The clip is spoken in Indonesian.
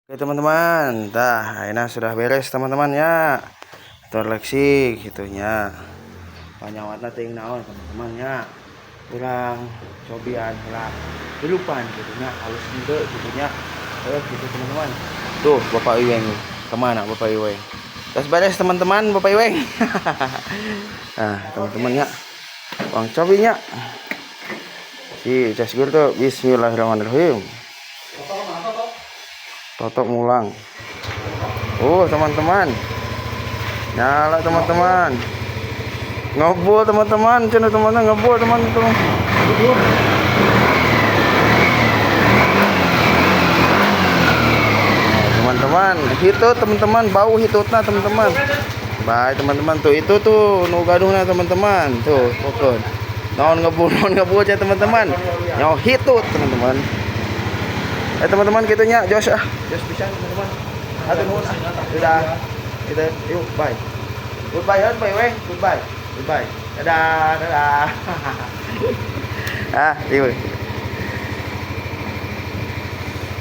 Oke teman-teman, ini sudah beres teman-teman ya. Terleksi gitunya. Banyak warna ting naon teman-teman ya. Kurang cobian lah. Dilupan gitunya, halus ende gitunya. Gitu teman-teman. Tuh Bapak Iweng. Kemana Bapak Iweng? Tes beres teman-teman Bapak Iweng. Nah teman-teman ya. Bang cobinya. Si Casgur tuh bismillahirrahmanirrahim. Totok mulang. Teman-teman. Nyala teman-teman. Ngebul teman-teman, channel teman-teman ngebul teman-teman. Teman-teman, hitut teman-teman, bau hitutna teman-teman. Baik teman-teman tuh itu tuh nu gaduhna teman-teman. Tuh, pokon. Naon ngebul aja teman-teman. Nyaw hitut teman-teman. Teman-teman gitunya Jos bisa teman-teman. Atur nuhun sudah kita yuk bye. Goodbye weh. Goodbye. Dadah. Ah, yuk.